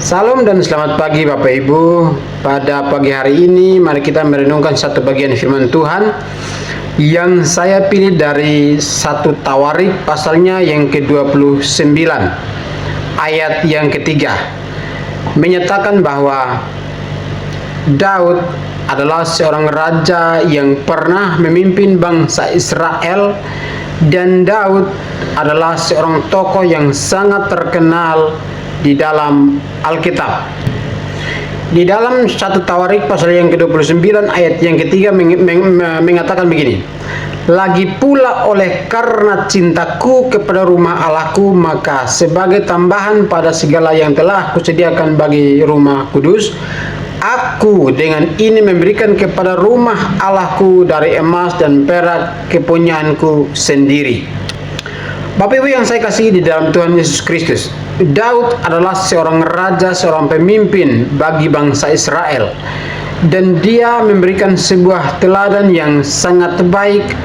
Salam dan selamat pagi Bapak Ibu. Pada pagi hari ini mari kita merenungkan satu bagian firman Tuhan yang saya pilih dari 1 Tawarik pasalnya yang ke-29 ayat yang ketiga, menyatakan bahwa Daud adalah seorang raja yang pernah memimpin bangsa Israel, dan Daud adalah seorang tokoh yang sangat terkenal di dalam Alkitab. Di dalam 1 Tawarik pasal yang ke-29 ayat yang ketiga mengatakan begini: lagi pula oleh karena cintaku kepada rumah Allahku, maka sebagai tambahan pada segala yang telah kusediakan bagi rumah kudus, aku dengan ini memberikan kepada rumah Allahku dari emas dan perak kepunyaanku sendiri. Bapak Ibu yang saya kasihi di dalam Tuhan Yesus Kristus, Daud adalah seorang raja, seorang pemimpin bagi bangsa Israel, dan dia memberikan sebuah teladan yang sangat baik,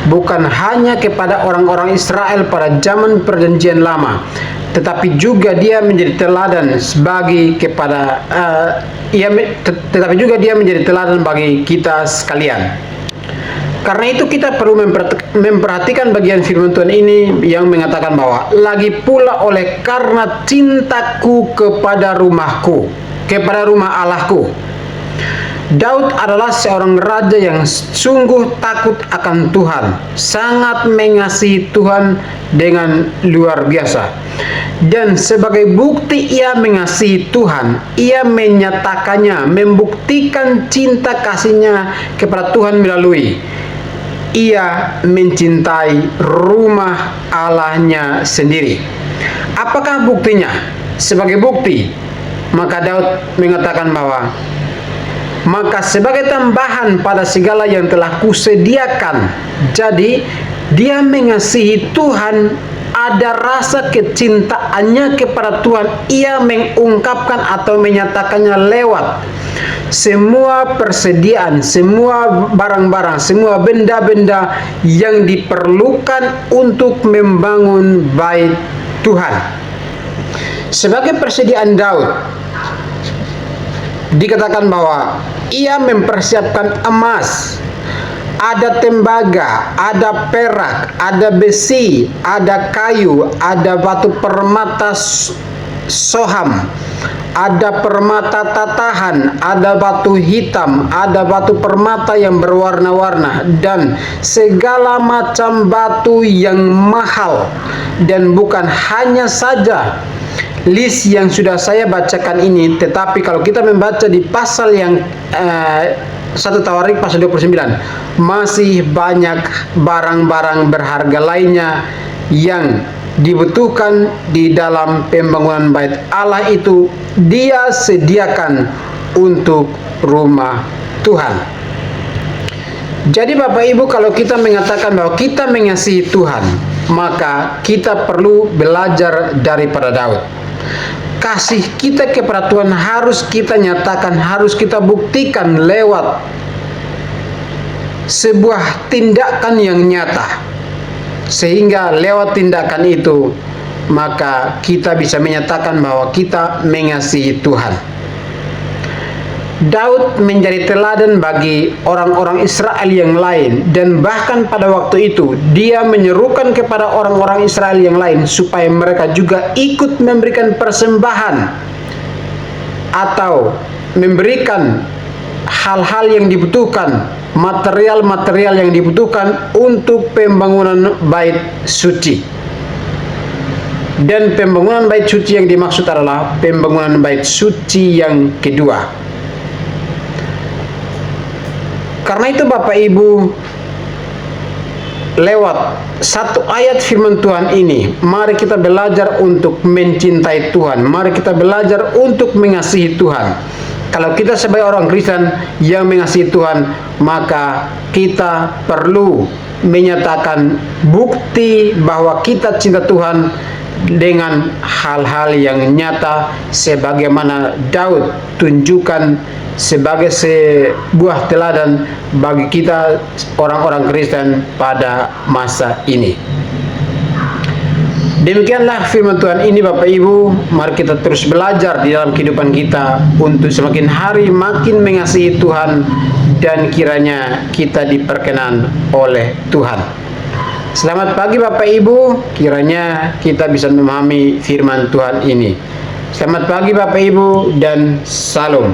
bukan hanya kepada orang-orang Israel pada zaman Perjanjian Lama, tetapi juga dia menjadi teladan bagi kita sekalian. Karena itu kita perlu memperhatikan bagian firman Tuhan ini yang mengatakan bahwa lagi pula oleh karena cintaku kepada rumahku, kepada rumah Allahku. Daud adalah seorang raja yang sungguh takut akan Tuhan, sangat mengasihi Tuhan dengan luar biasa. Dan sebagai bukti ia mengasihi Tuhan, ia menyatakannya, membuktikan cinta kasihnya kepada Tuhan melalui ia mencintai rumah Allahnya sendiri. Apakah buktinya? Sebagai bukti, maka Daud mengatakan bahwa maka sebagai tambahan pada segala yang telah kusediakan. Jadi dia mengasihi Tuhan, ada rasa kecintaannya kepada Tuhan, ia mengungkapkan atau menyatakannya lewat semua persediaan, semua barang-barang, semua benda-benda yang diperlukan untuk membangun bait Tuhan. Sebagai persediaan Daud, dikatakan bahwa ia mempersiapkan emas, ada tembaga, ada perak, ada besi, ada kayu, ada batu permata soham, ada permata tatahan, ada batu hitam, ada batu permata yang berwarna-warna, dan segala macam batu yang mahal. Dan bukan hanya saja list yang sudah saya bacakan ini, tetapi kalau kita membaca di pasal yang 1 Tawarik pasal 29, masih banyak barang-barang berharga lainnya yang dibutuhkan di dalam pembangunan bait Allah itu dia sediakan untuk rumah Tuhan. Jadi Bapak Ibu, kalau kita mengatakan bahwa kita mengasihi Tuhan, maka kita perlu belajar daripada Daud. Kasih kita kepada Tuhan harus kita nyatakan, harus kita buktikan lewat sebuah tindakan yang nyata. Sehingga lewat tindakan itu, maka kita bisa menyatakan bahwa kita mengasihi Tuhan. Daud menjadi teladan bagi orang-orang Israel yang lain, dan bahkan pada waktu itu dia menyerukan kepada orang-orang Israel yang lain supaya mereka juga ikut memberikan persembahan atau memberikan hal-hal yang dibutuhkan, material-material yang dibutuhkan untuk pembangunan bait suci. Dan pembangunan bait suci yang dimaksud adalah pembangunan bait suci yang kedua. Karena itu Bapak Ibu, lewat satu ayat firman Tuhan ini, mari kita belajar untuk mencintai Tuhan, mari kita belajar untuk mengasihi Tuhan. Kalau kita sebagai orang Kristen yang mengasihi Tuhan, maka kita perlu menyatakan bukti bahwa kita cinta Tuhan dengan hal-hal yang nyata, sebagaimana Daud tunjukkan sebagai sebuah teladan bagi kita orang-orang Kristen pada masa ini. Demikianlah firman Tuhan ini Bapak Ibu. Mari kita terus belajar di dalam kehidupan kita untuk semakin hari makin mengasihi Tuhan, dan kiranya kita diperkenan oleh Tuhan. Selamat pagi Bapak Ibu, kiranya kita bisa memahami firman Tuhan ini. Selamat pagi Bapak Ibu, dan salam.